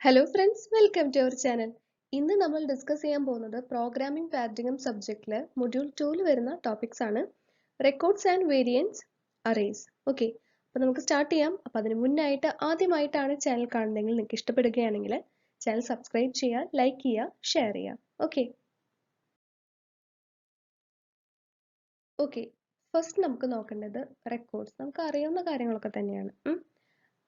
Hello friends, welcome to our channel. ഇന്ന് നമ്മൾ discuss ചെയ്യാൻ പോകുന്നത് പ്രോഗ്രാമിംഗ് പാരഡിഗം സബ്ജക്റ്റിലെ മൊഡ്യൂൾ 2 വരുന്ന ടോപ്പിക്സ് ആണ് records and variants arrays. Okay, അപ്പോൾ നമുക്ക് സ്റ്റാർട്ട് ചെയ്യാം. അപ്പോൾ അതിന് മുന്നായിട്ട് ആദ്യമായിട്ടാണ് ചാനൽ കാണുന്നതെങ്കിൽ നിങ്ങൾക്ക് ഇഷ്ടപ്പെടുകയാണെങ്കിൽ ചാനൽ സബ്സ്ക്രൈബ് ചെയ്യുക, ലൈക്ക് ചെയ്യുക, ഷെയർ ചെയ്യുക. ഓക്കെ ഓക്കെ ഫസ്റ്റ് നമുക്ക് നോക്കേണ്ടത് റെക്കോർഡ്സ്. നമുക്ക് അറിയാവുന്ന കാര്യങ്ങളൊക്കെ തന്നെയാണ്.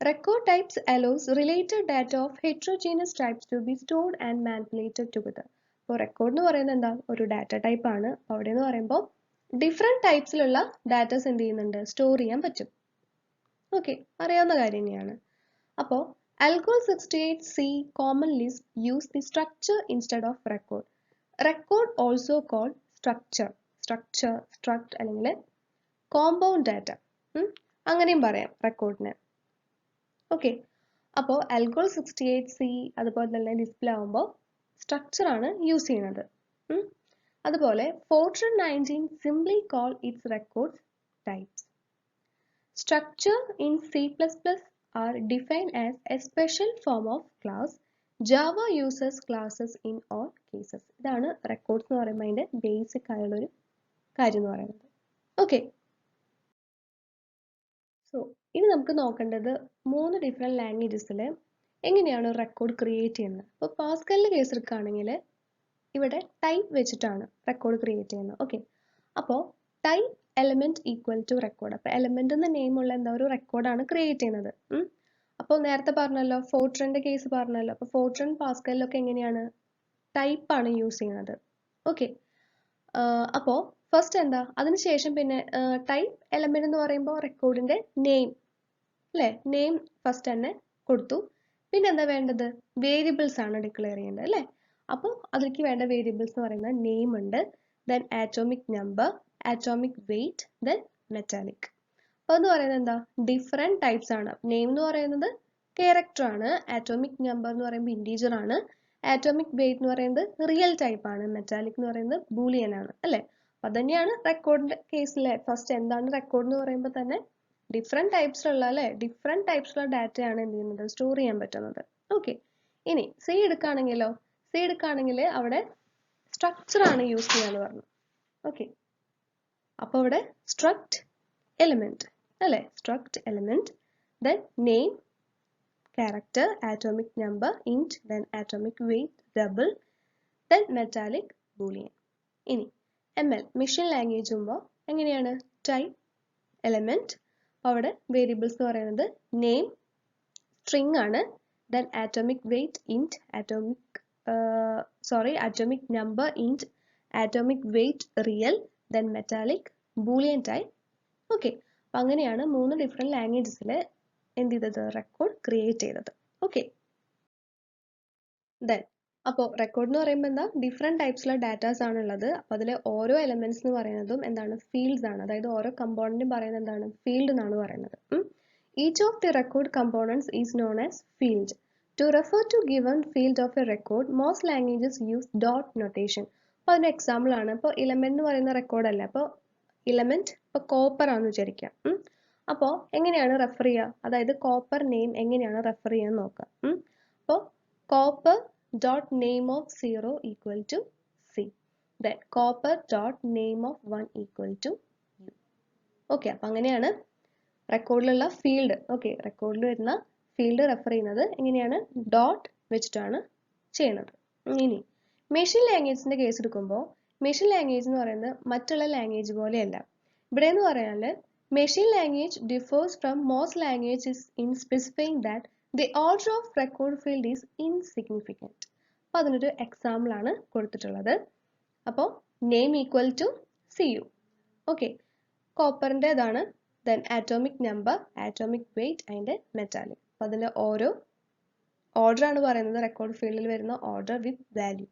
Record types allows related data of heterogeneous types to be stored and manipulated together. അപ്പോൾ റെക്കോർഡ് എന്ന് പറയുന്നത് എന്താ, ഒരു ഡാറ്റ ടൈപ്പ് ആണ്. അവിടെ എന്ന് പറയുമ്പോൾ ഡിഫറെൻറ്റ് ടൈപ്സിലുള്ള ഡാറ്റാസ് എന്ത് ചെയ്യുന്നുണ്ട്, സ്റ്റോർ ചെയ്യാൻ പറ്റും. ഓക്കെ, അറിയാവുന്ന കാര്യം തന്നെയാണ്. അപ്പോൾ Algol 68C common list use the structure instead of record. Record also called structure, struct അല്ലെങ്കിൽ കോമ്പൗണ്ട് ഡാറ്റ അങ്ങനെയും പറയാം റെക്കോർഡിന്. ഓക്കെ, അപ്പോൾ Algol 68C അതുപോലെ തന്നെ ഡിസ്പ്ലേ ആകുമ്പോൾ സ്ട്രക്ചർ ആണ് യൂസ് ചെയ്യുന്നത്. അതുപോലെ Fortran 19 simply call its records types. Structure in C++ are defined as a special form of class. Java uses classes in all cases. ഇതാണ് റെക്കോർഡ്സ് എന്ന് പറയുമ്പോൾ അതിൻ്റെ ബേസിക് ആയുള്ളൊരു കാര്യം എന്ന് പറയുന്നത്. ഓക്കെ, സോ ഇനി നമുക്ക് നോക്കേണ്ടത് 3 ഡിഫറെൻറ്റ് ലാംഗ്വേജസിൽ എങ്ങനെയാണ് റെക്കോർഡ് ക്രിയേറ്റ് ചെയ്യുന്നത്. ഇപ്പോൾ പാസ്കലിൻ്റെ കേസ് എടുക്കുകയാണെങ്കിൽ ഇവിടെ ടൈപ്പ് വെച്ചിട്ടാണ് റെക്കോർഡ് ക്രിയേറ്റ് ചെയ്യുന്നത്. ഓക്കെ, അപ്പോൾ type element equal to record. അപ്പോൾ എലമെന്റ് എന്ന നെയിമുള്ള എന്താ ഒരു റെക്കോർഡാണ് ക്രിയേറ്റ് ചെയ്യുന്നത്. അപ്പോൾ നേരത്തെ പറഞ്ഞല്ലോ, ഫോർട്രൻ്റെ കേസ് പറഞ്ഞല്ലോ. അപ്പോൾ ഫോർട്രൻ പാസ്കലിലൊക്കെ എങ്ങനെയാണ് ടൈപ്പ് ആണ് യൂസ് ചെയ്യുന്നത്. ഓക്കെ, അപ്പോൾ ഫസ്റ്റ് എന്താ, അതിനുശേഷം പിന്നെ ടൈപ്പ് എലമെന്റ് എന്ന് പറയുമ്പോൾ റെക്കോർഡിന്റെ നെയിം അല്ലേ, നെയിം ഫസ്റ്റ് തന്നെ കൊടുത്തു. പിന്നെ എന്താ വേണ്ടത്, വേരിയബിൾസ് ആണ് ഡിക്ലെയർ ചെയ്യേണ്ടത് അല്ലേ. അപ്പോൾ അതിലേക്ക് വേണ്ട വേരിയബിൾസ് എന്ന് പറയുന്നത് നെയിം ഉണ്ട്, then atomic number, atomic weight, then metallic. അപ്പോൾ എന്ന് പറയുന്നത് എന്താ, ഡിഫറെൻറ്റ് ടൈപ്സ് ആണ്. നെയിം എന്ന് പറയുന്നത് ക്യാരക്ടർ ആണ്, ആറ്റോമിക് നമ്പർ എന്ന് പറയുമ്പോൾ ഇൻറ്റീജർ ആണ്, ആറ്റോമിക് വെയിറ്റ് എന്ന് പറയുന്നത് റിയൽ ടൈപ്പ് ആണ്, മെറ്റാലിക് എന്ന് പറയുന്നത് ബൂളിയൻ ആണ് അല്ലേ. അപ്പം അതുതന്നെയാണ് റെക്കോർഡിന്റെ കേസിലെ ഫസ്റ്റ് എന്താണ് റെക്കോർഡ് എന്ന് പറയുമ്പോൾ തന്നെ ഡിഫറെൻറ്റ് ടൈപ്സിലുള്ള അല്ലേ, ഡിഫറെൻറ്റ് ടൈപ്സിലുള്ള ഡാറ്റയാണ് എന്ത് ചെയ്യുന്നത്, സ്റ്റോർ ചെയ്യാൻ പറ്റുന്നത്. ഓക്കെ, ഇനി സി എടുക്കുകയാണെങ്കിൽ അവിടെ സ്ട്രക്ചർ ആണ് യൂസ് ചെയ്യാന്ന് പറഞ്ഞു. ഓക്കെ, അപ്പോൾ അവിടെ സ്ട്രക്ട് എലിമെന്റ് അല്ലേ, struct element, then name, character, atomic number, int, then atomic weight, double, then metallic, boolean. ഇനി ML മെഷീൻ ലാംഗ്വേജ് ആകുമ്പോൾ എങ്ങനെയാണ്, ടൈപ്പ് എലമെന്റ്, അവിടെ വേരിയബിൾസ് എന്ന് പറയുന്നത് നെയിം, സ്ട്രിങ് ആണ്, then atomic weight, int, atomic number, int, atomic weight, real, then metallic, boolean type. Okay, അപ്പം അങ്ങനെയാണ് 3 different ലാംഗ്വേജസിൽ എന്ത് ചെയ്തത്, റെക്കോർഡ് ക്രിയേറ്റ് ചെയ്തത്. ഓക്കെ, ദെൻ അപ്പോൾ റെക്കോർഡ് എന്ന് പറയുമ്പോൾ എന്താ, ഡിഫറെൻറ്റ് ടൈപ്സിലുള്ള ഡാറ്റാസ് ആണുള്ളത്. അപ്പോൾ അതിലെ ഓരോ എലമെന്റ്സ് എന്ന് പറയുന്നതും എന്താണ്, ഫീൽഡ്സ് ആണ്. അതായത് ഓരോ കമ്പോണന്റും പറയുന്നത് എന്താണ്, ഫീൽഡ് എന്നാണ് പറയുന്നത്. Each of the record components is known as field. To refer to given field of a record most languages use dot notation. അപ്പോൾ അതിന് എക്സാമ്പിൾ ആണ്, ഇപ്പോൾ ഇലമെന്റ് എന്ന് പറയുന്ന റെക്കോർഡ് അല്ല, അപ്പോൾ ഇലമെന്റ് ഇപ്പോൾ കോപ്പർ ആണെന്ന് വിചാരിക്കാം. അപ്പോൾ എങ്ങനെയാണ് റെഫർ ചെയ്യുക, അതായത് കോപ്പർ നെയിം എങ്ങനെയാണ് റെഫർ ചെയ്യാൻ നോക്കുക. അപ്പോൾ copper dot name of 0 equal to C, then copper dot name of 1 equal to U. Okay, അപ്പം അങ്ങനെയാണ് റെക്കോർഡിലുള്ള ഫീൽഡ്, ഓക്കെ, റെക്കോർഡിൽ വരുന്ന ഫീൽഡ് റെഫർ ചെയ്യുന്നത് എങ്ങനെയാണ്, ഡോട്ട് വെച്ചിട്ടാണ് ചെയ്യുന്നത്. ഇനി മെഷീൻ ലാംഗ്വേജിന്റെ കേസ് എടുക്കുമ്പോൾ മെഷീൻ ലാംഗ്വേജ് എന്ന് പറയുന്നത് മറ്റുള്ള ലാംഗ്വേജ് പോലെയല്ല. ഇവിടെ എന്ന് പറഞ്ഞാൽ machine language differs from most languages in specifying that the order of record field is insignificant. അപ്പോൾ അതിനൊരു എക്സാമ്പിൾ ആണ് കൊടുത്തിട്ടുള്ളത്. അപ്പോൾ name equal to CU. Okay, കോപ്പറിൻ്റെ ഇതാണ്, then atomic number, atomic weight, അതിൻ്റെ മെറ്റാലിക്. അപ്പോൾ അതിൻ്റെ ഓരോ ഓർഡർ ആണ് പറയുന്നത്, റെക്കോർഡ് ഫീൽഡിൽ വരുന്ന order with value.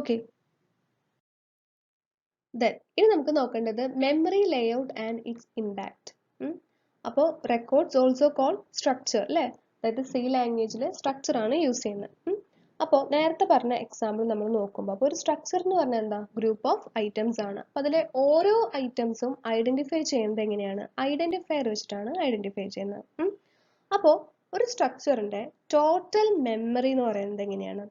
Okay, then ഇനി നമുക്ക് നോക്കേണ്ടത് memory layout and its impact. അപ്പോൾ റെക്കോർഡ്സ് ഓൾസോ കോൾ സ്ട്രക്ചർ അല്ലേ, അതായത് സി ലാംഗ്വേജിൽ സ്ട്രക്ചർ ആണ് യൂസ് ചെയ്യുന്നത്. അപ്പോൾ നേരത്തെ പറഞ്ഞ എക്സാമ്പിൾ നമ്മൾ നോക്കുമ്പോൾ അപ്പോൾ ഒരു സ്ട്രക്ചർ എന്ന് പറഞ്ഞാൽ എന്താ, ഗ്രൂപ്പ് ഓഫ് ഐറ്റംസ് ആണ്. അപ്പോൾ അതിലെ ഓരോ ഐറ്റംസും ഐഡന്റിഫൈ ചെയ്യുന്നത് എങ്ങനെയാണ്, ഐഡന്റിഫയർ വെച്ചിട്ടാണ് ഐഡന്റിഫൈ ചെയ്യുന്നത്. അപ്പോൾ ഒരു സ്ട്രക്ചറിന്റെ ടോട്ടൽ മെമ്മറി എന്ന് പറയുന്നത് എങ്ങനെയാണ്?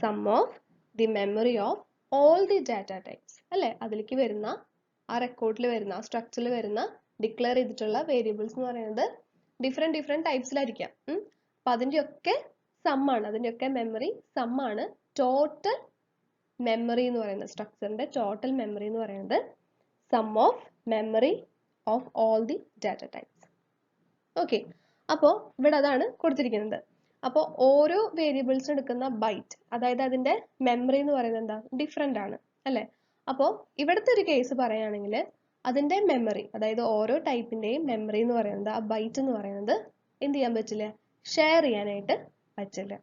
Sum of the memory of all the data types അല്ലെ? അതിലേക്ക് വരുന്ന ആ റെക്കോർഡിൽ വരുന്ന ആ സ്ട്രക്ചറിൽ വരുന്ന ഡിക്ലെയർ ചെയ്തിട്ടുള്ള വേരിയബിൾസ് എന്ന് പറയുന്നത് ഡിഫറെന്റ് ടൈപ്സിലായിരിക്കാം. അപ്പൊ അതിൻ്റെയൊക്കെ സമ്മാണ്, അതിൻ്റെയൊക്കെ മെമ്മറി സമ്മാണ് ടോട്ടൽ മെമ്മറി എന്ന് പറയുന്നത്. സ്ട്രക്ചറിന്റെ ടോട്ടൽ മെമ്മറി എന്ന് പറയുന്നത് sum of memory of all the data types. Okay, അപ്പോൾ ഇവിടെ അതാണ് കൊടുത്തിരിക്കുന്നത്. അപ്പോൾ ഓരോ വേരിയബിൾസ് എടുക്കുന്ന ബൈറ്റ്, അതായത് അതിന്റെ മെമ്മറി എന്ന് പറയുന്നത് എന്താ? ഡിഫറെന്റ് ആണ് അല്ലെ? അപ്പോൾ ഇവിടുത്തെ ഒരു കേസ് പറയുകയാണെങ്കിൽ അതിന്റെ മെമ്മറി, അതായത് ഓരോ ടൈപ്പിന്റെയും മെമ്മറി എന്ന് പറയുന്നത്, ആ ബൈറ്റ് എന്ന് പറയുന്നത് എന്ത് ചെയ്യാൻ പറ്റില്ല? ഷെയർ ചെയ്യാനായിട്ട് പറ്റില്ല.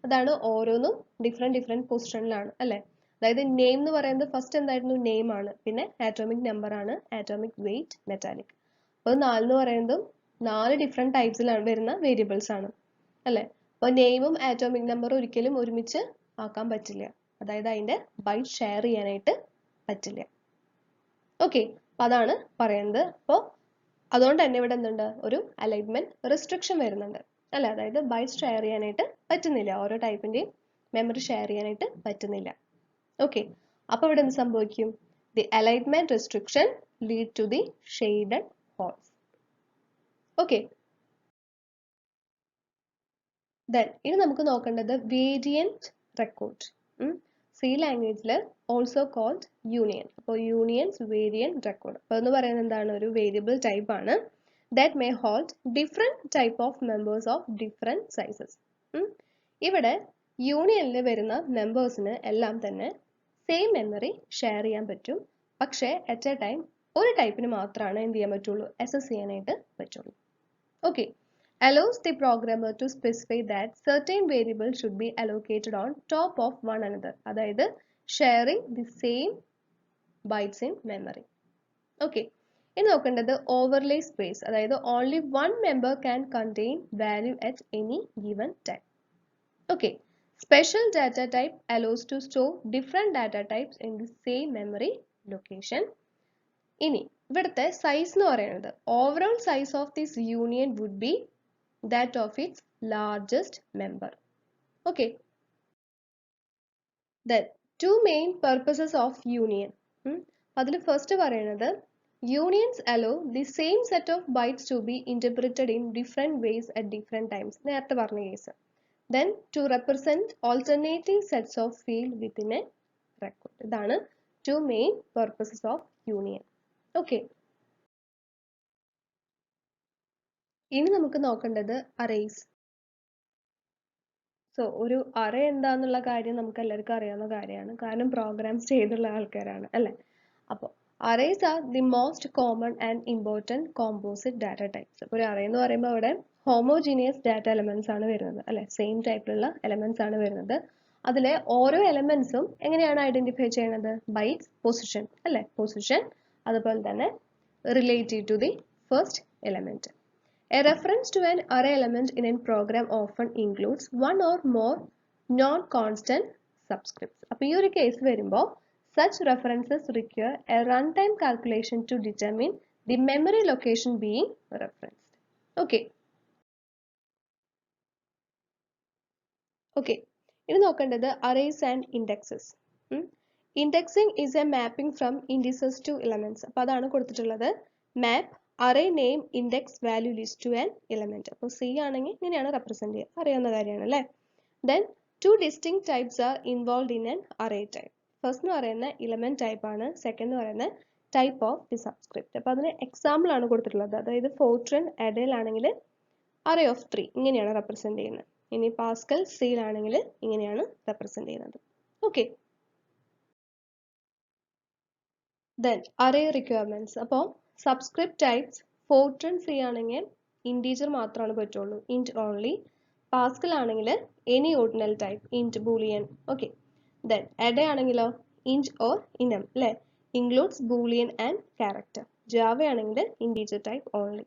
അതാണ് ഓരോന്നും ഡിഫറെന്റ് പൊസിഷനിലാണ് അല്ലെ? അതായത് നെയിം എന്ന് പറയുന്നത് ഫസ്റ്റ് എന്തായിരുന്നു? നെയിം ആണ്. പിന്നെ ആറ്റോമിക് നമ്പർ ആണ്, ആറ്റോമിക് വെയിറ്റ്, മെറ്റാലിക്. അപ്പോൾ 4 എന്ന് പറയുന്നതും 4 ഡിഫറെന്റ് ടൈപ്സിലാണ് വരുന്ന വേരിയബിൾസ് ആണ് അല്ലെ? അപ്പോൾ നെയിമും ആറ്റോമിക് നമ്പറും ഒരിക്കലും ഒരുമിച്ച് ആക്കാൻ പറ്റില്ല. അതായത് അതിന്റെ ബൈറ്റ് ഷെയർ ചെയ്യാനായിട്ട് പറ്റില്ല. ഓക്കെ, അപ്പൊ അതാണ് പറയുന്നത്. അപ്പോൾ അതുകൊണ്ട് തന്നെ ഇവിടെ എന്തുണ്ട്? ഒരു അലൈൻമെന്റ് റെസ്ട്രിക്ഷൻ വരുന്നുണ്ട് അല്ലെ? അതായത് ബൈറ്റ് ഷെയർ ചെയ്യാനായിട്ട് പറ്റുന്നില്ല, ഓരോ ടൈപ്പിന്റെയും മെമ്മറി ഷെയർ ചെയ്യാനായിട്ട് പറ്റുന്നില്ല. ഓക്കെ, അപ്പൊ ഇവിടെ എന്ത് സംഭവിക്കും? The alignment restriction lead to the shaded holes. Okay, then ഇനി നമുക്ക് നോക്കേണ്ടത് വേരിയന്റ് റെക്കോർഡ്. സി ലാംഗ്വേജിൽ ഓൾസോ കോൾഡ് യൂണിയൻ. അപ്പോൾ യൂണിയൻസ് വേരിയന്റ് റെക്കോർഡ്. അപ്പോൾ എന്ന് പറയുന്നത് എന്താണ്? ഒരു വേരിയബിൾ ടൈപ്പ് ആണ് that may hold different type of members of different sizes. ഇവിടെ യൂണിയനിൽ വരുന്ന മെമ്പേഴ്സിന് എല്ലാം തന്നെ സെയിം മെമ്മറി ഷെയർ ചെയ്യാൻ പറ്റും. പക്ഷേ അറ്റ് എ ടൈം ഒരു ടൈപ്പിന് മാത്രമാണ് എന്ത് ചെയ്യാൻ പറ്റുള്ളൂ? അക്സസ് ചെയ്യാനായിട്ട് പറ്റുള്ളൂ. Okay, allows the programmer to specify that certain variables should be allocated on top of one another. അതായത് sharing the same bytes in memory. Okay, ഇനി നോക്കേണ്ടത് ഓവർലേ സ്പേസ്. അതായത് only one member can contain value at any given time. Okay, special data type allows to store different data types in the same memory location. ഇനി ഇവിടുത്തെ size എന്ന് പറയുന്നത് overall size of this union would be that of its largest member. Okay, then two main purposes of union. അതിൽ first പറയുന്നത് unions allow the same set of bytes to be interpreted in different ways at different times. നേരത്തെ പറഞ്ഞ case. Then to represent alternating sets of field within a record. ഇതാണ് two main purposes of union. Okay, ഇനി നമുക്ക് നോക്കേണ്ടത് arrays. So ഒരു array എന്താന്നുള്ള കാര്യം നമുക്ക് എല്ലാവർക്കും അറിയാവുന്ന കാര്യമാണ്, കാരണം പ്രോഗ്രാംസ് ചെയ്തുള്ള ആൾക്കാരാണ് അല്ലേ? അപ്പോൾ arrays are the most common and important composite data types. ഒരു അറേ എന്ന് പറയുമ്പോൾ അവിടെ ഹോമോജീനിയസ് ഡാറ്റ എലമെന്റ്സ് ആണ് വരുന്നത് അല്ലെ? സെയിം ടൈപ്പിലുള്ള എലമെന്റ്സ് ആണ് വരുന്നത്. അതിലെ ഓരോ എലമെന്റ്സും എങ്ങനെയാണ് ഐഡന്റിഫൈ ചെയ്യുന്നത്? ബൈറ്റ്സ് പൊസിഷൻ അല്ലെ? പൊസിഷൻ, അതുപോലെ തന്നെ relative to the first element. A reference to an array element in a program often includes one or more non-constant subscripts. അപ്പോൾ ഈ ഒരു കേസ് വരുമ്പോൾ such references require a runtime calculation to determine the memory location being referenced. Okay. Okay. ഇനി നോക്കേണ്ടത് arrays and indexes. Indexing is a mapping from indices to elements. അപ്പോൾ അതാണ് കൊടുത്തിട്ടുള്ളത്. Map array name index value list to an element. അപ്പോൾ C ആണെങ്കിൽ ഇങ്ങനെയാണ് represent ചെയ്യുക, അറിയാവുന്ന കാര്യമാണ് അല്ലേ? Then two distinct types are involved in an array type. First എന്ന് പറയുന്ന എലമെന്റ് ടൈപ്പ് ആണ്, സെക്കൻഡ് എന്ന് പറയുന്ന ടൈപ്പ് ഓഫ് ദി സബ്സ്ക്രിപ്റ്റ്. അപ്പോൾ അതിന് എക്സാമ്പിൾ ആണ് കൊടുത്തിട്ടുള്ളത്. അതായത് ഫോർട്രൻ അഡേൽ ആണെങ്കിൽ array of 3 ഇങ്ങനെയാണ് റെപ്രസെന്റ് ചെയ്യുന്നത്. ഇനി പാസ്കൽ സീൽ ആണെങ്കിൽ ഇങ്ങനെയാണ് റെപ്രസെന്റ് ചെയ്യുന്നത്. Okay, then array requirements. അപ്പോൾ സബ്സ്ക്രിപ്റ്റ് ടൈപ്സ് ഫോർട്രൻ സി ആണെങ്കിൽ ഇൻറ്റീജർ മാത്രമാണ് പറ്റുള്ളൂ, ഇൻറ്റ് ഓൺലി. പാസ്കൽ ആണെങ്കിൽ any ordinal type, int Boolean. Okay, then Ada ആണെങ്കിലോ ഇൻറ്റ് ഓർ ഇനം അല്ലേ? Includes Boolean and character. Java ആണെങ്കിൽ ഇൻറ്റീജർ ടൈപ്പ് ഓൺലി.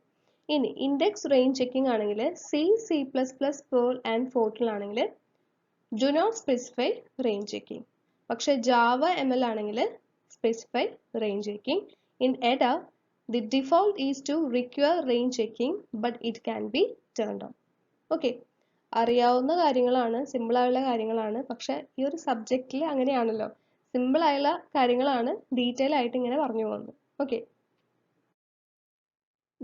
ഇനി index range checking ആണെങ്കിൽ C, C plus plus, Perl and Fortran ആണെങ്കിൽ do not specify range checking. പക്ഷെ Java ML ആണെങ്കിൽ specify range checking. In Ada the default is to require range checking, but it can be turned on. Okay, അറിയാവുന്ന കാര്യങ്ങളാണ്, simple ആയുള്ള കാര്യങ്ങളാണ്. പക്ഷെ ഈ ഒരു സബ്ജക്റ്റിൽ അങ്ങനെയാണല്ലോ, സിമ്പിൾ ആയുള്ള കാര്യങ്ങളാണ് ഡീറ്റെയിൽ ആയിട്ട് ഇങ്ങനെ പറഞ്ഞു പോകുന്നത്. ഓക്കെ,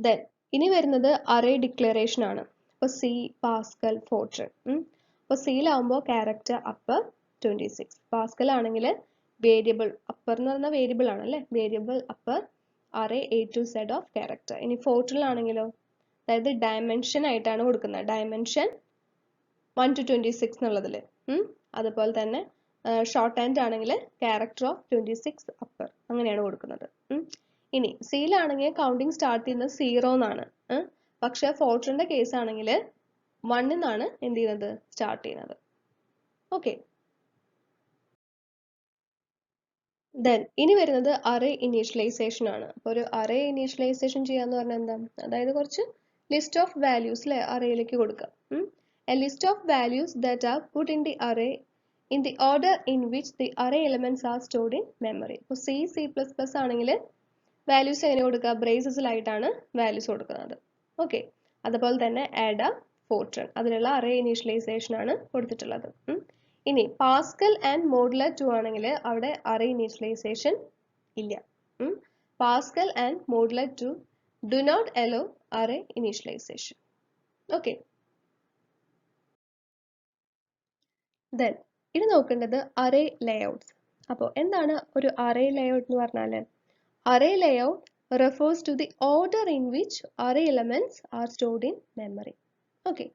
ദെൻ ഇനി വരുന്നത് അറേ ഡിക്ലറേഷൻ ആണ്. അപ്പോൾ സി, പാസ്കൽ, ഫോർട്രൻ. അപ്പോൾ സിയിലാവുമ്പോൾ ക്യാരക്ടർ അപ്പർ 26, പാസ്കൽ ആണെങ്കിൽ വേരിയബിൾ അപ്പർ എന്ന് പറഞ്ഞാൽ വേരിയബിൾ ആണ് അല്ലേ, variable upper array A to Z of character. ഇനി ഫോർട്രനിലാണെങ്കിലോ, അതായത് ഡയമെൻഷൻ ആയിട്ടാണ് കൊടുക്കുന്നത്, ഡയമെൻഷൻ 1 to 26 എന്നുള്ളതിൽ. അതുപോലെ തന്നെ ഷോർട്ട് ഹാൻഡ് ആണെങ്കിൽ ക്യാരക്ടർ ഓഫ് 26 അപ്പർ, അങ്ങനെയാണ് കൊടുക്കുന്നത്. ഇനി സിയിലാണെങ്കിൽ കൗണ്ടിങ് സ്റ്റാർട്ട് ചെയ്യുന്നത് 0 എന്നാണ്. പക്ഷെ ഫോർട്രന്റെ കേസ് ആണെങ്കിൽ 1 എന്നാണ് എന്ത് ചെയ്യുന്നത്, സ്റ്റാർട്ട് ചെയ്യുന്നത്. ഓക്കെ, ദെൻ ഇനി വരുന്നത് അറേ ഇനീഷ്യലൈസേഷൻ ആണ്. അപ്പോൾ ഒരു അറേ ഇനീഷ്യലൈസേഷൻ ചെയ്യാന്ന് പറഞ്ഞാൽ എന്താ, അതായത് കുറച്ച് ലിസ്റ്റ് ഓഫ് വാല്യൂസ് അല്ലെ അറേയിലേക്ക് കൊടുക്കുക. A list of values that are put in the array in the order in which the array elements are stored in memory. ഇപ്പോൾ C++ ആണെങ്കിൽ വാല്യൂസ് എങ്ങനെ കൊടുക്കുക, ബ്രേസസിലായിട്ടാണ് വാല്യൂസ് കൊടുക്കുന്നത്. ഓക്കെ, അതുപോലെ തന്നെ ആഡ, ഫോർട്രൻ, അതിലുള്ള അറേ ഇനീഷ്യലൈസേഷൻ ആണ് കൊടുത്തിട്ടുള്ളത്. ഇനി പാസ്കൽ ആൻഡ് മോഡുലർ 2 ആണെങ്കിൽ അവിടെ അറേ ഇനീഷ്യലൈസേഷൻ ഇല്ല. Pascal and modular 2 do not allow array initialization. Okay, then ഇനി നോക്കേണ്ടത് അറേ ലേഔട്ട്സ്. അപ്പോൾ എന്താണ് ഒരു അറേ ലേഔട്ട് എന്ന് പറഞ്ഞാൽ, array layout refers to the order in which array elements are stored in memory. Okay,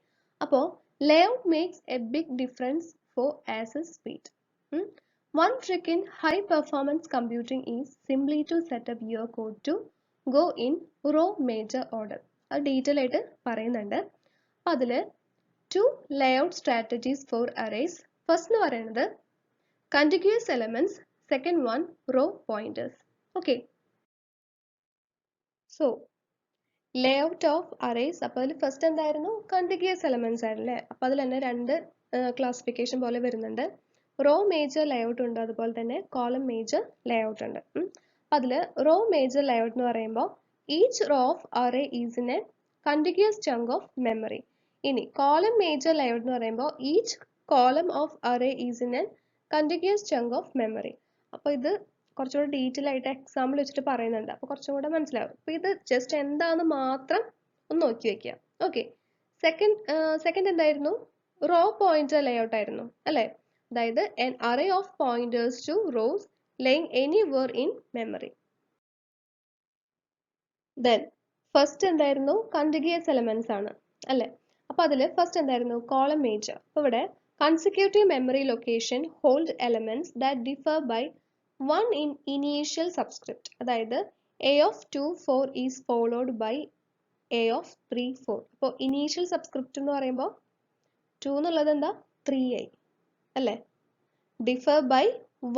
അപ്പോൾ layout makes a big difference for access speed. One trick in high performance computing is simply to set up your code to go in row major order. അത് detail ആയിട്ട് പറയുന്നുണ്ട്. അതിൽ 2 layout strategies for arrays. First എന്ന് പറയുന്നത് contiguous elements, second one row pointers. Okay, so layout of arrays. അപ്പോൾ അതിൽ first എന്തായിരുന്നു, contiguous elements ആയിരുന്നല്ലേ. അപ്പോൾ അതിൽ തന്നെ രണ്ട് ക്ലാസിഫിക്കേഷൻ പോലെ വരുന്നുണ്ട്. റോ മേജർ ലേഔട്ട് ഉണ്ട്, അതുപോലെ തന്നെ കോളം മേജർ ലേഔട്ട് ഉണ്ട്. അപ്പോൾ അതിൽ റോ മേജർ ലേഔട്ട് എന്ന് പറയുമ്പോൾ each row of array is in A contiguous chunk of memory. ഇനി കോളം മേജർ ലേഔട്ട് എന്ന് പറയുമ്പോൾ each column of array is in N contiguous chunk of memory. അപ്പോൾ ഇത് കുറച്ചുകൂടെ ഡീറ്റെയിൽ ആയിട്ട് എക്സാമ്പിൾ വെച്ചിട്ട് പറയുന്നുണ്ട്, അപ്പോൾ കുറച്ചും കൂടെ മനസ്സിലാവും. അപ്പോൾ ഇത് ജസ്റ്റ് എന്താണെന്ന് മാത്രം ഒന്ന് നോക്കി വെക്കുക. ഓക്കെ, സെക്കൻഡ് എന്തായിരുന്നു, റോ പോയിന്റർ ലേഔട്ട് ആയിരുന്നു അല്ലേ, അതായത് an array of pointers to rows laying anywhere in memory. Then first എന്തായിരുന്നു, contiguous elements ആണ് അല്ലേ. അപ്പോൾ അതിൽ ഫസ്റ്റ് എന്തായിരുന്നു, കോളം മേജർ. അപ്പോൾ ഇവിടെ consecutive memory location hold elements that differ by 1 in initial subscript. അതായത് a of 2 4 is followed by a of 3 4. അപ്പോൾ ഇനീഷ്യൽ സബ്സ്ക്രിപ്റ്റ് എന്ന് പറയുമ്പോൾ 2 എന്നുള്ളത് എന്താ, 3i അല്ലേ, differ by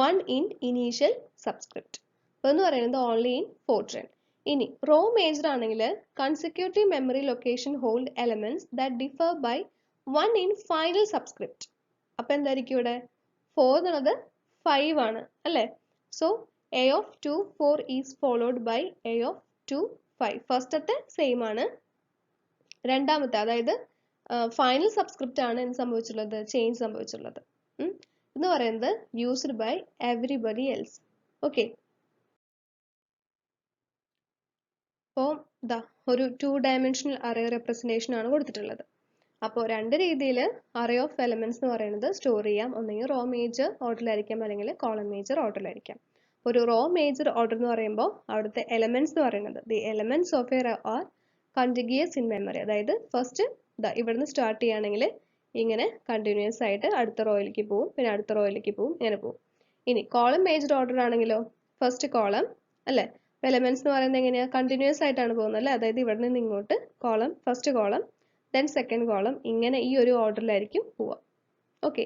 1 in initial subscript. അപ്പോൾ എന്ന് പറയുന്നത് ഓൺലി ഇൻ ഫോർട്രൻ. ഇനി റോ മേജർ ആണെങ്കിൽ consecutive memory location hold elements that differ by 1 in final subscript. അപ്പോൾ എന്തായിരിക്കും ഇവിടെ, 4 എന്നുള്ളത് 5 ആണ് അല്ലേ. So a of 2 4 is followed by a of 2 5. ഫസ്റ്റത്തെ സെയിം ആണ്, രണ്ടാമത്തെ അതായത് ഫൈനൽ സബ്സ്ക്രിപ്റ്റ് ആണ് എന്ത് സംഭവിച്ചിട്ടുള്ളത്, ചേഞ്ച് സംഭവിച്ചിട്ടുള്ളത്. എന്ന് പറയുന്നത് used by everybody else. Okay, അപ്പോൾ ഇതാ ഒരു 2 dimensional അറേ റെപ്രസെൻറ്റേഷൻ ആണ് കൊടുത്തിട്ടുള്ളത്. അപ്പോൾ രണ്ട് രീതിയിൽ അറേ ഓഫ് എലമെന്റ്സ് എന്ന് പറയുന്നത് സ്റ്റോർ ചെയ്യാം, ഒന്നെങ്കിൽ റോ മേജർ ഓർഡറിലായിരിക്കാം അല്ലെങ്കിൽ കോളം മേജർ ഓർഡറിലായിരിക്കാം. ഒരു റോ മേജർ ഓർഡർ എന്ന് പറയുമ്പോൾ അവിടുത്തെ എലമെന്റ്സ് എന്ന് പറയുന്നത് the elements of a are contiguous in memory. അതായത് ഫസ്റ്റ് ഇവിടുന്ന് സ്റ്റാർട്ട് ചെയ്യുകയാണെങ്കിൽ ഇങ്ങനെ കണ്ടിന്യൂസ് ആയിട്ട് അടുത്ത റോയിലേക്ക് പോവും, പിന്നെ അടുത്ത റോയിലേക്ക് പോവും, ഇങ്ങനെ പോവും. ഇനി കോളം മേജർ ഓർഡർ ആണെങ്കിലോ ഫസ്റ്റ് കോളം അല്ലേ, എലമെന്റ്സ് എന്ന് പറയുന്നത് എങ്ങനെയാണ്, കണ്ടിന്യൂസ് ആയിട്ടാണ് പോകുന്നത് അല്ലേ. അതായത് ഇവിടെ നിന്ന് ഇങ്ങോട്ട് column, first column then second column, ഇങ്ങനെ ഈ ഒരു ഓർഡറിലായിരിക്കും പോവുക. ഓക്കെ,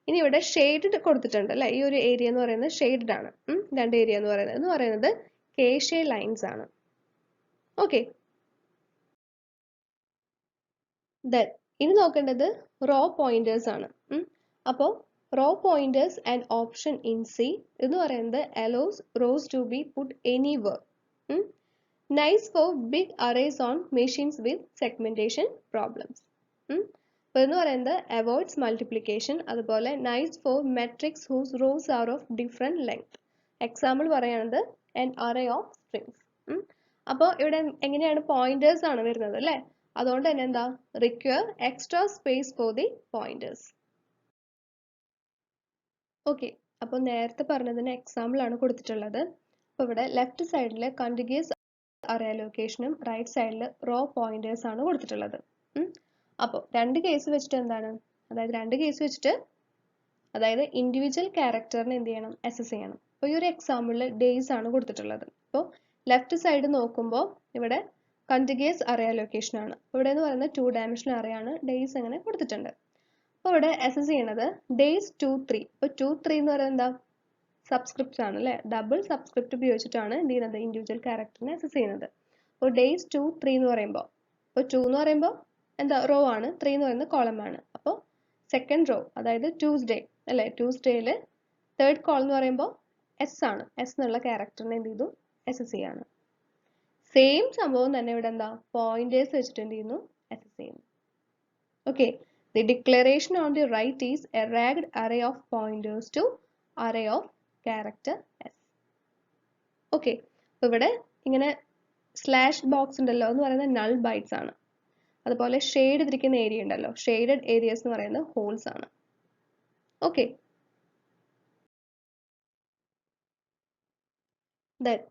ഇനി ഇവിടെ ഷെയ്ഡ് കൊടുത്തിട്ടുണ്ട് അല്ലേ, ഈ ഒരു ഏരിയ എന്ന് പറയുന്നത് ഷെയ്ഡഡ് ആണ്. രണ്ട് ഏരിയ എന്ന് പറയുന്നത് കേഷ്യ ലൈൻസ് ആണ്. ഓക്കെ, ദെൻ ഇനി നോക്കേണ്ടത് റോ പോയിന്റേഴ്സ് ആണ്. അപ്പോൾ row pointers and option in C എന്ന് പറയുന്നത് allows rows to be put anywhere. Nice for big arrays on machines with segmentation problems. അപ്പോൾ എന്ന് പറയുന്നത് അവോയ്ഡ്സ് മൾട്ടിപ്ലിക്കേഷൻ, അതുപോലെ nice for matrix whose rows are of different length. Example പറയുന്നത് an array of strings. അപ്പോൾ ഇവിടെ എങ്ങനെയാണ് pointers ആണ് വരുന്നത് അല്ലേ? അതുകൊണ്ട് തന്നെ എന്താ require extra space for the pointers. Okay, അപ്പോൾ നേരത്തെ പറഞ്ഞതിന് എക്സാമ്പിൾ ആണ് കൊടുത്തിട്ടുള്ളത്. അപ്പോൾ ഇവിടെ ലെഫ്റ്റ് സൈഡിൽ കണ്ടിന്യൂസ് അറേ ലൊക്കേഷനും റൈറ്റ് സൈഡിൽ റോ പോയിന്റേഴ്സ് ആണ് കൊടുത്തിട്ടുള്ളത്. അപ്പോൾ രണ്ട് കേസ് വെച്ചിട്ട് എന്താണ്, അതായത് ഇൻഡിവിജ്വൽ ക്യാരക്ടറിനെ എന്ത് ചെയ്യണം, അസസ് ചെയ്യണം. അപ്പോൾ ഈ ഒരു എക്സാമ്പിളിൽ ഡേയ്സ് ആണ് കൊടുത്തിട്ടുള്ളത്. അപ്പോൾ ലെഫ്റ്റ് സൈഡ് നോക്കുമ്പോൾ ഇവിടെ കണ്ടിന്യൂസ് അറേ ലൊക്കേഷൻ ആണ്. ഇവിടെ എന്ന് പറയുന്നത് 2 ഡയമെൻഷണൽ അറേ ആണ്. ഡേയ്സ് അങ്ങനെ കൊടുത്തിട്ടുണ്ട്. അപ്പോൾ ഇവിടെ അസസ് ചെയ്യണത് ഡേയ്സ് 2, 3. അപ്പോൾ 2, 3 എന്ന് പറയുന്നത് എന്താ, സബ്സ്ക്രിപ്റ്റ് ആണ് അല്ലേ? ഡബിൾ സബ്സ്ക്രിപ്റ്റ് ഉപയോഗിച്ചിട്ടാണ് എന്ത് ചെയ്യുന്നത്, ഇൻഡിവിജ്വൽ ക്യാരക്ടറിനെ അസസ് ചെയ്യുന്നത്. അപ്പോൾ ഡേയ്സ് 2, 3 എന്ന് പറയുമ്പോൾ, അപ്പോൾ 2 എന്ന് പറയുമ്പോൾ എന്താ റോ ആണ്, 3 എന്ന് പറയുന്നത് കോളം ആണ്. അപ്പോൾ സെക്കൻഡ് റോ അതായത് ട്യൂസ്ഡേ അല്ലേ, ട്യൂസ്ഡേയിൽ തേർഡ് കോളം എന്ന് പറയുമ്പോൾ എസ് ആണ്. എസ് എന്നുള്ള ക്യാരക്ടറിനെ എന്ത് ചെയ്തു, അസസ് ചെയ്യാണ്. സെയിം സംഭവം തന്നെ ഇവിടെ എന്താ, പോയിന്റേഴ്സ് വെച്ചിട്ട് എന്ത് ചെയ്യുന്നു, അസസ് ചെയ്യുന്നു. Okay, the declaration on the right is a ragged array of pointers to array of characters. Okay, അപ്പോൾ ഇവിടെ ഇങ്ങനെ സ്ലാഷ് ബോക്സ് ഉണ്ടല്ലോ എന്ന് പറയുന്നത് നൾ ബൈറ്റ്സ് ആണ്. അതുപോലെ ഷെയ്ഡ് ചെയ്തിരിക്കുന്ന ഏരിയ ഉണ്ടല്ലോ, ഷെയ്ഡഡ് ഏരിയസ് എന്ന് പറയുന്നത് ഹോൾസ് ആണ്. ഓക്കെ,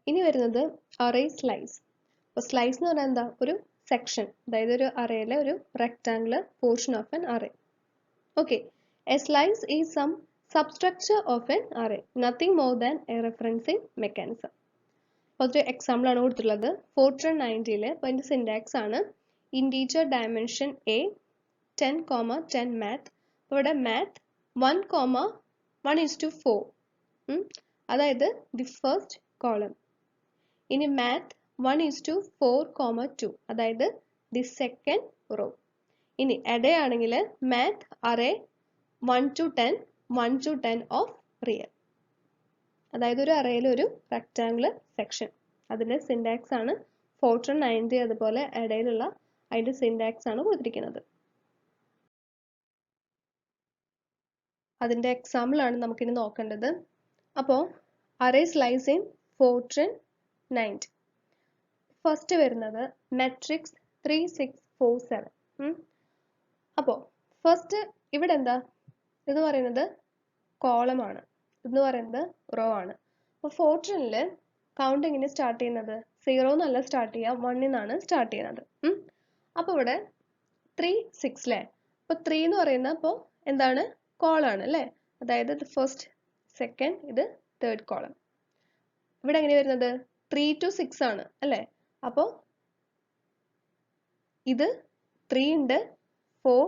ഇനി വരുന്നത് അറേ സ്ലൈസ്. അപ്പോൾ സ്ലൈസ് എന്ന് പറഞ്ഞാൽ എന്താ, ഒരു സെക്ഷൻ, അതായത് ഒരു അറേയിലെ ഒരു rectangular portion of an array. Okay, a slice is some substructure of an array, nothing more than a referencing mechanism. അപ്പോൾ ഒരു എക്സാമ്പിൾ ആണ് കൊടുത്തിട്ടുള്ളത് ഫോർട്രൺ 90. അപ്പോൾ അതിൻ്റെ സിൻടാക്സ് ആണ് ഇൻറ്റീജർ ഡയമെൻഷൻ എ 10, 10 മാത്ത്. അപ്പോൾ ഇവിടെ മാത്ത് 1,1:4, അതായത് ദി ഫസ്റ്റ് കോളം. ഇനി മാത്ത് 1:4,2, അതായത് ദി സെക്കൻഡ് റോ. ഇനി അറേ ആണെങ്കിൽ math array 1 to 10, 1 to 10 of real. അതായത് ഒരു അറേയിൽ ഒരു റെക്ടാംഗുലർ സെക്ഷൻ, അതിൻ്റെ സിൻടാക്സ് ആണ് ഫോർട്രൺ 90. അതുപോലെ ഇടയിലുള്ള അതിൻ്റെ സിൻടാക്സ് ആണ് കൊടുത്തിരിക്കുന്നത്. അതിൻ്റെ എക്സാമ്പിൾ ആണ് നമുക്കിനി നോക്കേണ്ടത്. അപ്പോൾ അറേ സ്ലൈസ് ഇൻ ഫോർട്രൺ 90. ഫസ്റ്റ് വരുന്നത് മെട്രിക്സ് 3, 6, 4, 7. അപ്പോൾ ഫസ്റ്റ് ഇവിടെ എന്താ, ഇത് പറയുന്നത് കോളം ആണ്, ഇതെന്ന് പറയുന്നത് റോ ആണ്. അപ്പോൾ ഫോർട്രണിൽ കൗണ്ട് എങ്ങനെ സ്റ്റാർട്ട് ചെയ്യുന്നത്, 0 എന്നല്ല സ്റ്റാർട്ട് ചെയ്യുക, 1 എന്നാണ് സ്റ്റാർട്ട് ചെയ്യുന്നത്. അപ്പോൾ ഇവിടെ 3, 6 അല്ലേ. അപ്പോൾ 3 എന്ന് പറയുന്നത് അപ്പോൾ എന്താണ്, കോളാണ് അല്ലേ, അതായത് ഇത് ഫസ്റ്റ്, സെക്കൻഡ്, ഇത് തേർഡ് കോളം. ഇവിടെ എങ്ങനെ വരുന്നത് 3 to 6 ആണ് അല്ലേ. അപ്പോൾ ഇത് 3 ഉണ്ട്, 4,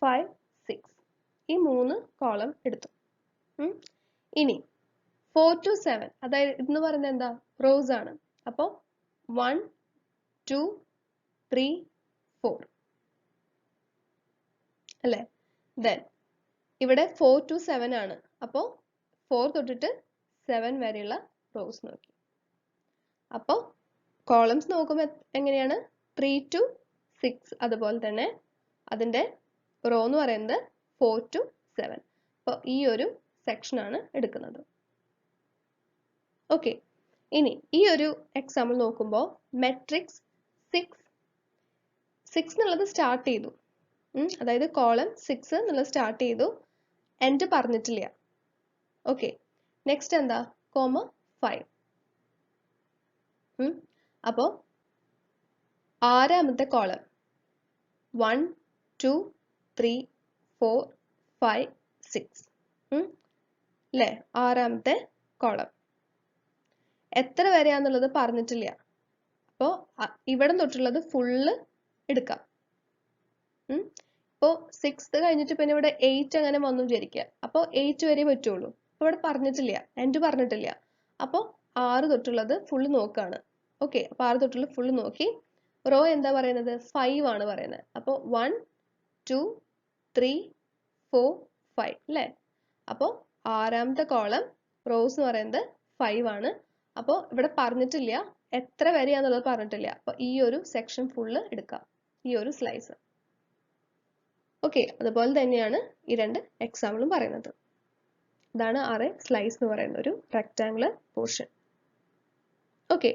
5, 6, ഈ 3 കോളം എടുത്തു. ഇനി 4 to 7, അതായത് ഇതെന്ന് പറയുന്നത് എന്താ, റോസ് ആണ്. അപ്പോൾ 1, 2, 3, 4 അല്ലേ. ദെൻ ഇവിടെ 4 to 7 ആണ്. അപ്പോൾ 4 തൊട്ടിട്ട് 7 വരെയുള്ള റോസ് നോക്കി. അപ്പോൾ കോളംസ് നോക്കുമ്പോൾ എങ്ങനെയാണ്, 3 to 6, അതുപോലെ തന്നെ അതിൻ്റെ റോ എന്ന് പറയുന്നത് 4 to 7. അപ്പോൾ ഈ ഒരു സെക്ഷനാണ് എടുക്കുന്നത്. ഓക്കെ, ഇനി ഈ ഒരു എക്സാമ്പിൾ നോക്കുമ്പോൾ മെട്രിക്സ് 6 എന്നുള്ളത് സ്റ്റാർട്ട് ചെയ്തു, അതായത് കോളം 6 എന്നുള്ളത് സ്റ്റാർട്ട് ചെയ്തു, എൻഡ് പറഞ്ഞിട്ടില്ല. ഓക്കെ, നെക്സ്റ്റ് എന്താ, 5. അപ്പോൾ ആറാമത്തെ കോളം 1, 2, 3, 4, 5, 6 അല്ലേ, ആറാമത്തെ കോളം. എത്ര വരെയാന്നുള്ളത് പറഞ്ഞിട്ടില്ല. അപ്പോൾ ഇവിടെ തൊട്ടുള്ളത് ഫുള്ള് എടുക്കാം. ഇപ്പോൾ 6 കഴിഞ്ഞിട്ട് പിന്നെ ഇവിടെ 8 അങ്ങനെ വന്നു വിചാരിക്കുക. അപ്പോൾ 8 വരെ പറ്റുള്ളൂ. അപ്പോൾ ഇവിടെ പറഞ്ഞിട്ടില്ല, എൻഡ് പറഞ്ഞിട്ടില്ല. അപ്പോൾ 6 തൊട്ടുള്ളത് ഫുള്ള് നോക്കുകയാണ്. ഓക്കെ, അപ്പോൾ 6 തൊട്ടുള്ള ഫുള്ള് നോക്കി. റോ എന്താ പറയുന്നത്, 5 ആണ് പറയുന്നത്. അപ്പോൾ 1, 2, 3, 4, 5 അല്ലേ. അപ്പോൾ ആറാമത്തെ കോളം റോസ് എന്ന് പറയുന്നത് 5 ആണ്. അപ്പോൾ ഇവിടെ പറഞ്ഞിട്ടില്ല, എത്ര വരെയാന്നുള്ളത് പറഞ്ഞിട്ടില്ല. അപ്പോൾ ഈ ഒരു സെക്ഷൻ ഫുള്ള് എടുക്കാം, ഈ ഒരു സ്ലൈസ്. ഓക്കെ, അതുപോലെ തന്നെയാണ് ഈ രണ്ട് എക്സാമ്പിളും പറയുന്നത്. ഇതാണ് അറേ സ്ലൈസ് എന്ന് പറയുന്ന ഒരു റെക്ടാങ്കുലർ പോർഷൻ. ഓക്കെ,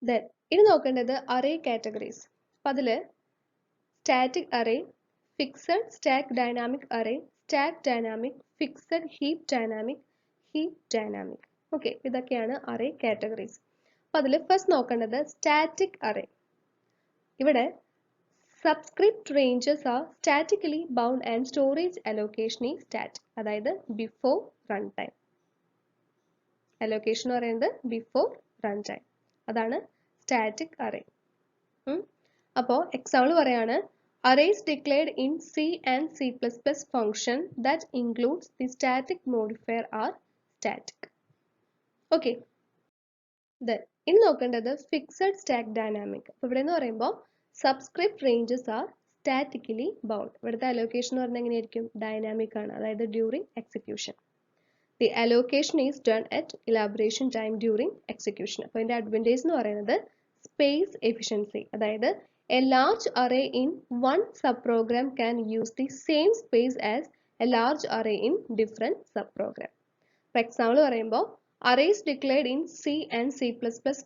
ദെൻ ഇനി നോക്കേണ്ടത് അറേ കാറ്റഗറീസ്. അപ്പം അതിൽ static array, fixed stack dynamic array, stack dynamic, fixed heap dynamic, heap dynamic. Okay, ഇതൊക്കെയാണ് അറേ കാറ്റഗറീസ്. അപ്പം അതിൽ ഫസ്റ്റ് നോക്കേണ്ടത് സ്റ്റാറ്റിക് അറേ. ഇവിടെ subscript ranges are statically bound and storage allocation is static, അതായത് before run time. Allocation എന്ന് പറയുന്നത് before run time, അതാണ് static array. അപ്പോൾ എക്സാമ്പിൾ പറയാണ്, arrays declared in C and C++ function that includes the static modifier are static. Okay. Then ഇനി നോക്കേണ്ടത് fixed stack dynamic. അപ്പോൾ ഇവിടെ എന്ന് പറയുമ്പോൾ subscript ranges are statically bound. ഇവിടുത്തെ അലോക്കേഷൻ എന്ന് പറഞ്ഞാൽ എങ്ങനെയായിരിക്കും? ഡൈനാമിക് ആണ്, അതായത് during execution. The allocation is done at elaboration time during execution. അപ്പോൾ ഇതിന്റെ അഡ്വാൻറ്റേജ് എന്ന് പറയുന്നത് സ്പേസ് എഫിഷ്യൻസി, അതായത് a large array in one subprogram can use the same space as a large array in different subprogram. For example പറയുമ്പോൾ arrays declared in C and C++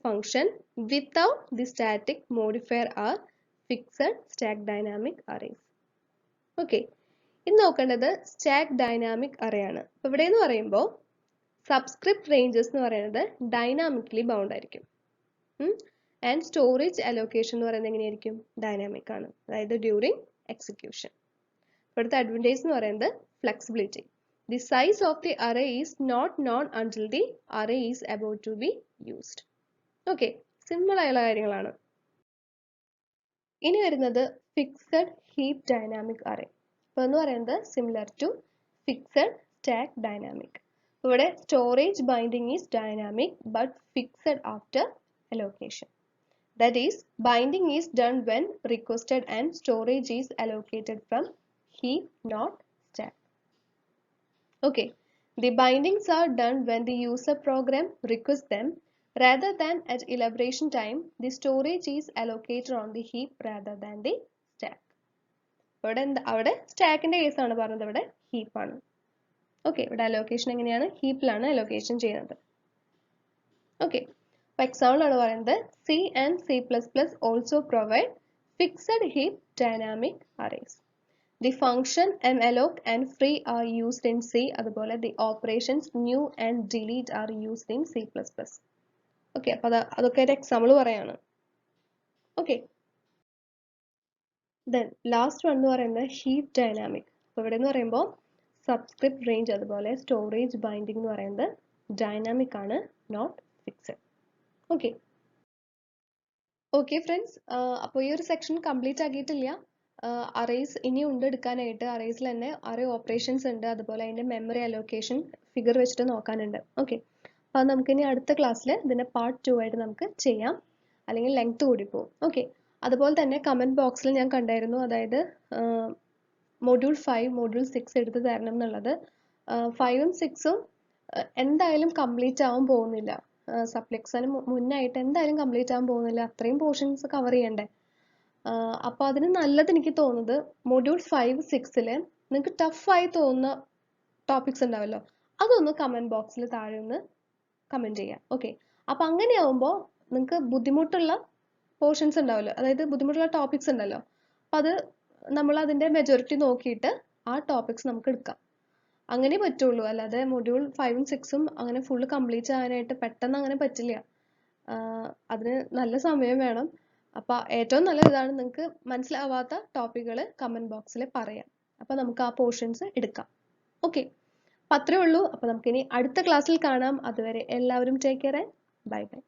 function without the static modifier are fixed stack dynamic arrays. Okay, ഇനി നോക്കേണ്ടത് stack dynamic array ആണ്. അപ്പോൾ ഇവിടെ എന്ന് പറയുമ്പോൾ subscript ranges എന്ന് പറയുന്നത് ഡൈനാമിക്കലി ബൗണ്ട് ആയിരിക്കും. ആൻഡ് സ്റ്റോറേജ് അലോക്കേഷൻ എന്ന് പറയുന്നത് എങ്ങനെയായിരിക്കും? ഡൈനാമിക് ആണ്, അതായത് ഡ്യൂറിങ് എക്സിക്യൂഷൻ. ഇവിടുത്തെ അഡ്വാൻറ്റേജ് എന്ന് പറയുന്നത് flexibility. The size of the array is not known until the array is about to be used. Okay, simple ആയുള്ള കാര്യങ്ങളാണ്. ഇനി വരുന്നത് ഫിക്സഡ് ഹീപ്പ് ഡൈനാമിക് അറേ. അപ്പോൾ എന്ന് പറയുന്നത് similar to fixed stack dynamic. ഇവിടെ storage binding is dynamic but fixed after allocation. That is, binding is done when requested and storage is allocated from heap, not stack. Okay, the bindings are done when the user program requests them rather than at elaboration time. The storage is allocated on the heap rather than the stack. അവിടെ സ്റ്റാക്കിന്റെ case ആണ് പറഞ്ഞത്, ഇവിടെ heap ആണ്. Okay, ഇവിടെ allocation എങ്ങനെയാണ്? ഹീപ്പിലാണ് allocation ചെയ്യുന്നത്. Okay, example ആണ് പറയുന്നത് C and C++ also provide fixed heap dynamic arrays. The function malloc and free are used in C. അതുപോലെ the operations new and delete are used in C++. Okay, അപ്പോൾ അതൊക്കെ ഒരു example പറയാണ്. Okay, then last one എന്ന് പറയുന്നത് heap dynamic. അപ്പോൾ ഇവിടെ എന്ന് പറയുമ്പോൾ സബ്സ്ക്രിപ്റ്റ് റേഞ്ച് അതുപോലെ സ്റ്റോറേജ് ബൈൻഡിങ് എന്ന് പറയുന്നത് ഡൈനാമിക് ആണ്, not fixed. Okay okay friends, അപ്പോൾ ഈ ഒരു സെക്ഷൻ കംപ്ലീറ്റ് ആക്കിയിട്ടില്ല. അറേസ് ഇനിയും ഉണ്ട് എടുക്കാനായിട്ട്. അറേസിൽ തന്നെ അറേ ഓപ്പറേഷൻസ് ഉണ്ട്, അതുപോലെ അതിൻ്റെ മെമ്മറി അലോക്കേഷൻ ഫിഗർ വെച്ചിട്ട് നോക്കാനുണ്ട്. ഓക്കെ, അപ്പോൾ അത് നമുക്കിനി അടുത്ത ക്ലാസ്സിൽ ഇതിൻ്റെ പാർട്ട് 2 ആയിട്ട് നമുക്ക് ചെയ്യാം, അല്ലെങ്കിൽ ലെങ്ത് കൂടി പോകും. ഓക്കെ, അതുപോലെ തന്നെ കമൻറ്റ് ബോക്സിൽ ഞാൻ കണ്ടായിരുന്നു, അതായത് മൊഡ്യൂൾ 5 മൊഡ്യൂൾ 6 എടുത്ത് തരണം എന്നുള്ളത്. 5ഉം 6ഉം എന്തായാലും കംപ്ലീറ്റ് ആവാൻ പോകുന്നില്ല. സപ്ലി എക്സാമിന് മുന്നായിട്ട് എന്തായാലും കംപ്ലീറ്റ് ആവാൻ പോകുന്നില്ല, അത്രയും പോർഷൻസ് കവർ ചെയ്യണ്ടേ. അപ്പോൾ അതിന് നല്ലത് എനിക്ക് തോന്നുന്നത് മൊഡ്യൂൾ 5, 6ൽ നിങ്ങൾക്ക് ടഫായി തോന്നുന്ന ടോപ്പിക്സ് ഉണ്ടാവല്ലോ, അതൊന്ന് കമൻറ്റ് ബോക്സിൽ താഴെ ഒന്ന് കമൻറ്റ് ചെയ്യാം. ഓക്കെ, അപ്പോൾ അങ്ങനെയാവുമ്പോൾ നിങ്ങൾക്ക് ബുദ്ധിമുട്ടുള്ള പോർഷൻസ് ഉണ്ടാവല്ലോ, അതായത് ബുദ്ധിമുട്ടുള്ള ടോപ്പിക്സ് ഉണ്ടല്ലോ, അപ്പോൾ അത് നമ്മൾ അതിൻ്റെ മെജോറിറ്റി നോക്കിയിട്ട് ആ ടോപ്പിക്സ് നമുക്ക് എടുക്കാം. അങ്ങനെ പറ്റുള്ളൂ, അല്ലാതെ മൊഡ്യൂൾ 5ഉം 6ഉം അങ്ങനെ ഫുള്ള് കംപ്ലീറ്റ് ആകാനായിട്ട് പെട്ടെന്ന് അങ്ങനെ പറ്റില്ല. അതിന് നല്ല സമയം വേണം. അപ്പോൾ ഏറ്റവും നല്ല ഇതാണ്, നിങ്ങൾക്ക് മനസ്സിലാവാത്ത ടോപ്പിക്കുകൾ കമൻറ്റ് ബോക്സിൽ പറയാം, അപ്പോൾ നമുക്ക് ആ പോർഷൻസ് എടുക്കാം. ഓക്കെ, അപ്പോൾ അത്രേ ഉള്ളൂ. അപ്പോൾ നമുക്കിനി അടുത്ത ക്ലാസ്സിൽ കാണാം. അതുവരെ എല്ലാവരും take care and bye bye.